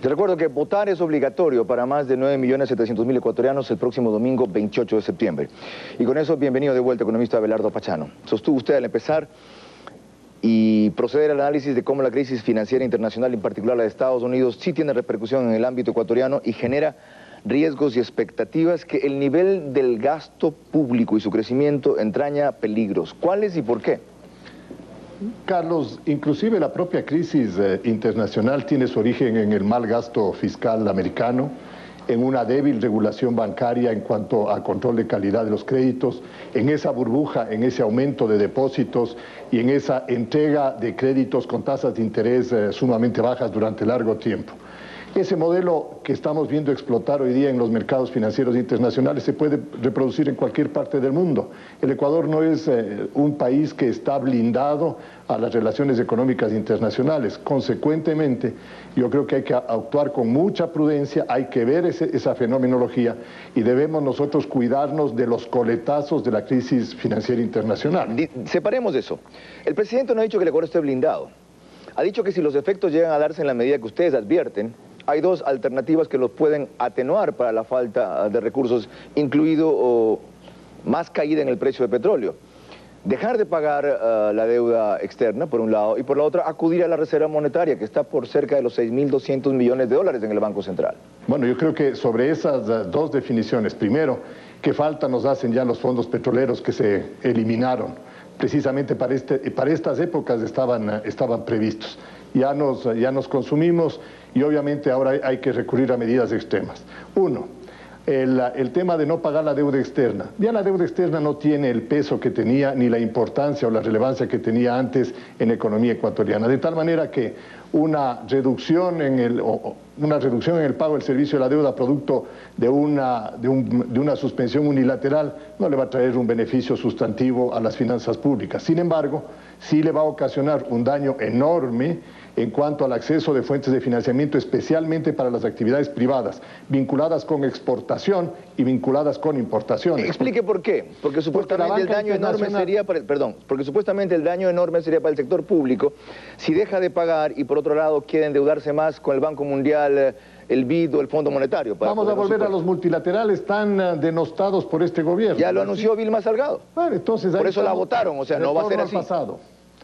Te recuerdo que votar es obligatorio para más de 9.700.000 ecuatorianos el próximo domingo 28 de septiembre. Y con eso, bienvenido de vuelta, economista Abelardo Pachano. Sostuvo usted al empezar y proceder al análisis de cómo la crisis financiera internacional, en particular la de Estados Unidos, sí tiene repercusión en el ámbito ecuatoriano y genera riesgos y expectativas, que el nivel del gasto público y su crecimiento entraña peligros. ¿Cuáles y por qué? Carlos, inclusive la propia crisis internacional tiene su origen en el mal gasto fiscal americano, en una débil regulación bancaria en cuanto a control de calidad de los créditos, en esa burbuja, en ese aumento de depósitos y en esa entrega de créditos con tasas de interés sumamente bajas durante largo tiempo. Ese modelo que estamos viendo explotar hoy día en los mercados financieros internacionales se puede reproducir en cualquier parte del mundo. El Ecuador no es un país que está blindado a las relaciones económicas internacionales. Consecuentemente, yo creo que hay que actuar con mucha prudencia, hay que ver esa fenomenología y debemos nosotros cuidarnos de los coletazos de la crisis financiera internacional. Separemos eso. El presidente no ha dicho que el Ecuador esté blindado. Ha dicho que si los efectos llegan a darse en la medida que ustedes advierten, hay dos alternativas que los pueden atenuar para la falta de recursos, incluido más caída en el precio del petróleo. Dejar de pagar la deuda externa, por un lado, y por la otra, acudir a la Reserva Monetaria, que está por cerca de los 6.200 millones de dólares en el Banco Central. Bueno, yo creo que sobre esas dos definiciones, primero, ¿qué falta nos hacen ya los fondos petroleros que se eliminaron? Precisamente para estas épocas estaban previstos. Ya nos consumimos y obviamente ahora hay que recurrir a medidas extremas. Uno, el tema de no pagar la deuda externa. Ya la deuda externa no tiene el peso que tenía, ni la importancia o la relevancia que tenía antes en la economía ecuatoriana. De tal manera que una reducción en el pago del servicio de la deuda producto de una suspensión unilateral no le va a traer un beneficio sustantivo a las finanzas públicas. Sin embargo, sí le va a ocasionar un daño enorme en cuanto al acceso de fuentes de financiamiento, especialmente para las actividades privadas, vinculadas con exportación y vinculadas con importación. Explique por qué. Porque supuestamente el daño enorme sería para el sector público si deja de pagar y por otro lado quiere endeudarse más con el Banco Mundial, el BID o el Fondo Monetario. Vamos a volver a los multilaterales tan denostados por este gobierno. Ya lo anunció Vilma Salgado. Bueno, entonces por eso la votaron, o sea, no va a ser así.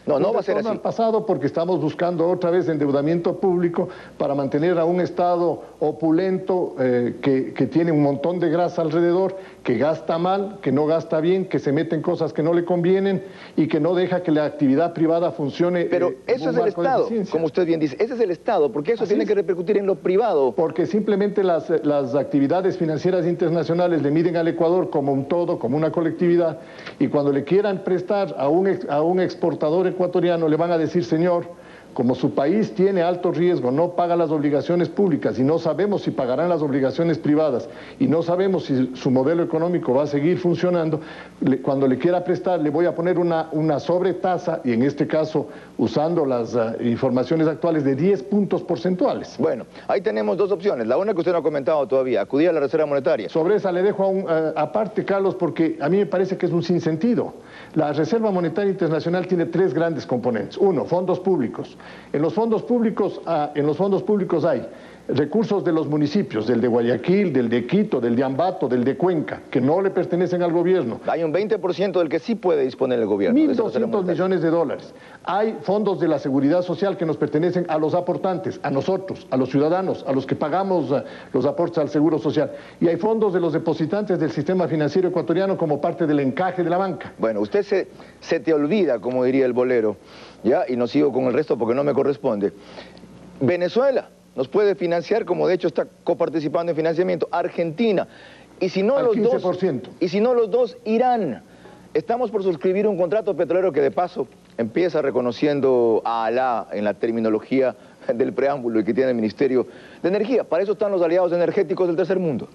No va a ser así. Al pasado porque estamos buscando otra vez endeudamiento público para mantener a un Estado opulento que tiene un montón de grasa alrededor, que gasta mal, que no gasta bien, que se mete en cosas que no le convienen y que no deja que la actividad privada funcione. Pero eso es el Estado, como usted bien dice, ese es el Estado, porque eso tiene que repercutir en lo privado. Porque simplemente las actividades financieras internacionales le miden al Ecuador como un todo, como una colectividad, y cuando le quieran prestar a un exportador ecuatoriano le van a decir: señor, como su país tiene alto riesgo, no paga las obligaciones públicas y no sabemos si pagarán las obligaciones privadas y no sabemos si su modelo económico va a seguir funcionando, cuando le quiera prestar le voy a poner una sobretasa, y en este caso usando las informaciones actuales, de 10 puntos porcentuales. Bueno, ahí tenemos dos opciones. La una que usted no ha comentado todavía, acudir a la Reserva Monetaria. Sobre esa le dejo aparte, Carlos, porque a mí me parece que es un sinsentido. La Reserva Monetaria Internacional tiene tres grandes componentes. Uno, fondos públicos. En los fondos públicos hay recursos de los municipios, del de Guayaquil, del de Quito, del de Ambato, del de Cuenca, que no le pertenecen al gobierno. Hay un 20% del que sí puede disponer el gobierno. 1.200 millones de dólares. Hay fondos de la seguridad social que nos pertenecen a los aportantes, a nosotros, a los ciudadanos, a los que pagamos los aportes al seguro social. Y hay fondos de los depositantes del sistema financiero ecuatoriano como parte del encaje de la banca. Bueno, usted se te olvida, como diría el bolero, ¿ya? Y no sigo con el resto porque no me corresponde. Venezuela nos puede financiar, como de hecho está coparticipando en financiamiento. Argentina. Y si no los 15%. Y si no los dos, Irán. Estamos por suscribir un contrato petrolero que de paso empieza reconociendo a Alá en la terminología del preámbulo y que tiene el Ministerio de Energía. Para eso están los aliados energéticos del tercer mundo.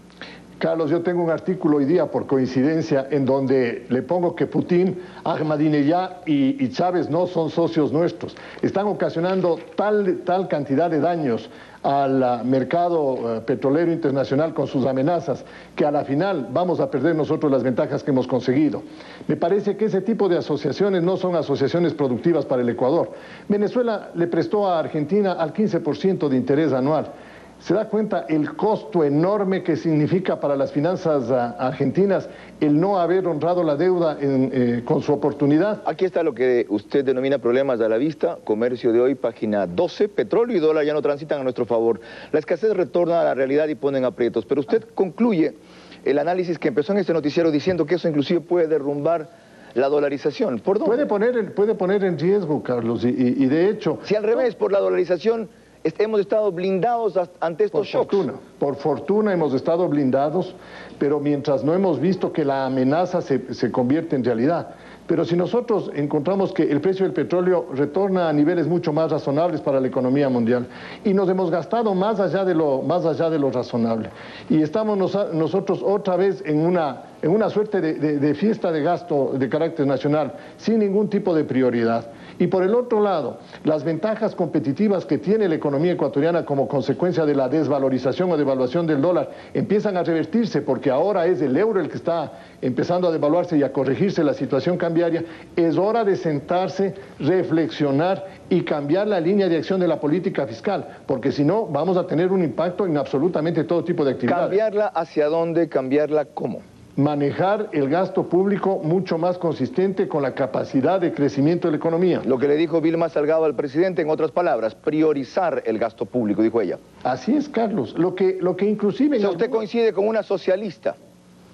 Carlos, yo tengo un artículo hoy día, por coincidencia, en donde le pongo que Putin, Ahmadinejad y Chávez no son socios nuestros. Están ocasionando tal cantidad de daños al mercado petrolero internacional con sus amenazas, que a la final vamos a perder nosotros las ventajas que hemos conseguido. Me parece que ese tipo de asociaciones no son asociaciones productivas para el Ecuador. Venezuela le prestó a Argentina al 15% de interés anual. ¿Se da cuenta el costo enorme que significa para las finanzas argentinas el no haber honrado la deuda con su oportunidad? Aquí está lo que usted denomina problemas a la vista. Comercio de hoy, página 12. Petróleo y dólar ya no transitan a nuestro favor. La escasez retorna a la realidad y ponen aprietos. Pero usted concluye el análisis que empezó en este noticiero diciendo que eso inclusive puede derrumbar la dolarización. ¿Por dónde? Puede poner en riesgo, Carlos, y de hecho... Si al revés, por la dolarización... hemos estado blindados ante estos shocks. Por fortuna hemos estado blindados, pero mientras no hemos visto que la amenaza se convierte en realidad. Pero si nosotros encontramos que el precio del petróleo retorna a niveles mucho más razonables para la economía mundial y nos hemos gastado más allá de lo razonable y estamos nosotros otra vez en una suerte de fiesta de gasto de carácter nacional sin ningún tipo de prioridad. Y por el otro lado, las ventajas competitivas que tiene la economía ecuatoriana como consecuencia de la desvalorización o devaluación del dólar empiezan a revertirse porque ahora es el euro el que está empezando a devaluarse y a corregirse la situación cambiaria. Es hora de sentarse, reflexionar y cambiar la línea de acción de la política fiscal, porque si no vamos a tener un impacto en absolutamente todo tipo de actividades. ¿Cambiarla hacia dónde? ¿Cambiarla cómo? Manejar el gasto público mucho más consistente con la capacidad de crecimiento de la economía. Lo que le dijo Vilma Salgado al presidente, en otras palabras, priorizar el gasto público, dijo ella. Así es, Carlos. Lo que inclusive... O sea, usted coincide con una socialista,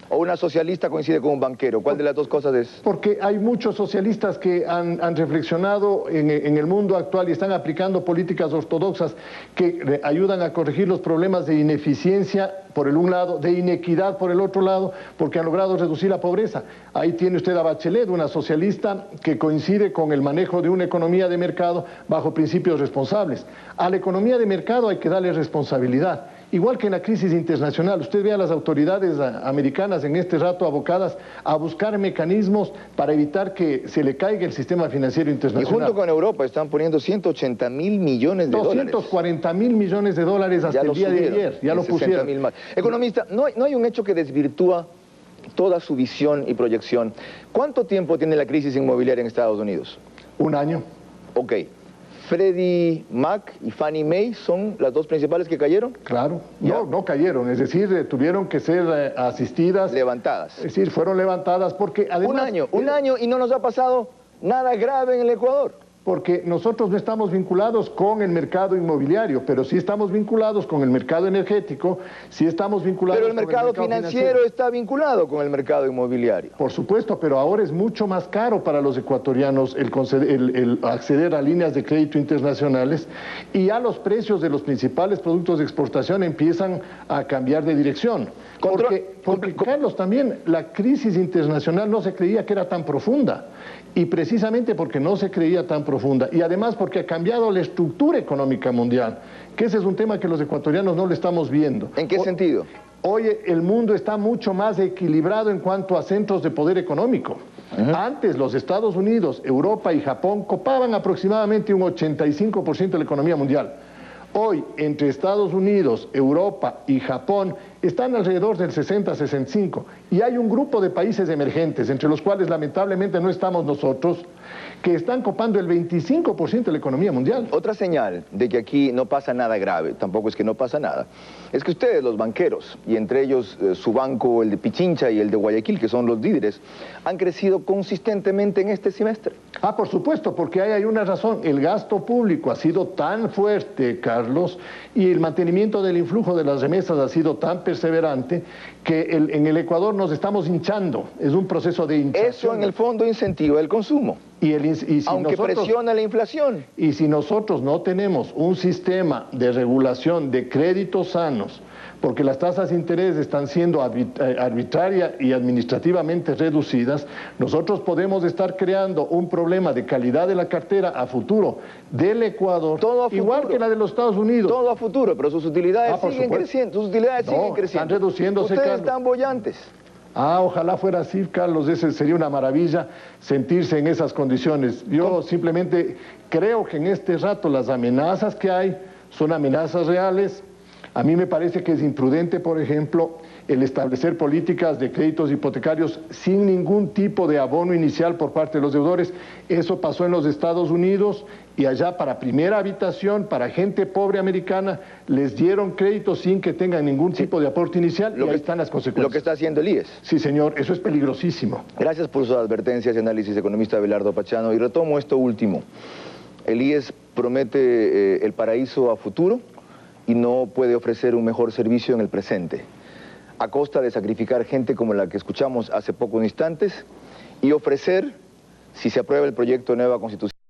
o una socialista coincide con un banquero. ¿Cuál de las dos cosas es? Porque hay muchos socialistas que han reflexionado en el mundo actual y están aplicando políticas ortodoxas que ayudan a corregir los problemas de ineficiencia por el un lado, de inequidad por el otro lado, porque han logrado reducir la pobreza. Ahí tiene usted a Bachelet, una socialista que coincide con el manejo de una economía de mercado bajo principios responsables. A la economía de mercado hay que darle responsabilidad. Igual que en la crisis internacional, usted ve a las autoridades americanas en este rato abocadas a buscar mecanismos para evitar que se le caiga el sistema financiero internacional. Y junto con Europa están poniendo 180.000 millones de dólares. 240.000 millones de dólares hasta el día de ayer. Ya lo pusieron. Más. Economista, ¿no hay un hecho que desvirtúa toda su visión y proyección? ¿Cuánto tiempo tiene la crisis inmobiliaria en Estados Unidos? Un año. Ok. ¿Freddie Mac y Fannie Mae son las dos principales que cayeron? Claro, no cayeron, es decir, tuvieron que ser asistidas. Levantadas. Es decir, fueron levantadas porque además... Un año y no nos ha pasado nada grave en el Ecuador. Porque nosotros no estamos vinculados con el mercado inmobiliario, pero sí estamos vinculados con el mercado energético, sí estamos vinculados con el mercado financiero está vinculado con el mercado inmobiliario. Por supuesto, pero ahora es mucho más caro para los ecuatorianos el acceder a líneas de crédito internacionales y ya los precios de los principales productos de exportación empiezan a cambiar de dirección. Porque Carlos, también la crisis internacional no se creía que era tan profunda. Y precisamente porque no se creía tan profunda y además porque ha cambiado la estructura económica mundial, que ese es un tema que los ecuatorianos no lo estamos viendo. ¿En qué sentido? Hoy el mundo está mucho más equilibrado en cuanto a centros de poder económico. Antes los Estados Unidos, Europa y Japón copaban aproximadamente un 85% de la economía mundial. Hoy, entre Estados Unidos, Europa y Japón, están alrededor del 60-65%. Y hay un grupo de países emergentes, entre los cuales lamentablemente no estamos nosotros, que están copando el 25% de la economía mundial. Otra señal de que aquí no pasa nada grave, tampoco es que no pasa nada, es que ustedes, los banqueros, y entre ellos su banco, el de Pichincha y el de Guayaquil, que son los líderes, han crecido consistentemente en este semestre. Por supuesto, porque hay una razón. El gasto público ha sido tan fuerte, Carlos, y el mantenimiento del influjo de las remesas ha sido tan perseverante que en el Ecuador nos estamos hinchando. Es un proceso de hinchación. Eso en el fondo incentiva el consumo. Aunque presiona la inflación. Y si nosotros no tenemos un sistema de regulación de créditos sanos, porque las tasas de interés están siendo arbitraria y administrativamente reducidas, nosotros podemos estar creando un problema de calidad de la cartera a futuro del Ecuador, igual que la de los Estados Unidos. Todo a futuro, pero sus utilidades siguen creciendo. Sus utilidades siguen creciendo. Están reduciéndose, Ustedes Carlos. están bollantes. Ojalá fuera así, Carlos, ese sería una maravilla sentirse en esas condiciones. Yo simplemente creo que en este rato las amenazas que hay son amenazas reales. A mí me parece que es imprudente, por ejemplo, el establecer políticas de créditos hipotecarios sin ningún tipo de abono inicial por parte de los deudores. Eso pasó en los Estados Unidos y allá para primera habitación, para gente pobre americana, les dieron créditos sin que tengan ningún tipo de aporte inicial y ahí están las consecuencias. Lo que está haciendo el IES. Sí, señor, eso es peligrosísimo. Gracias por sus advertencias y análisis, economista Abelardo Pachano. Y retomo esto último. El IES promete el paraíso a futuro y no puede ofrecer un mejor servicio en el presente, a costa de sacrificar gente como la que escuchamos hace pocos instantes y ofrecer, si se aprueba el proyecto de nueva Constitución,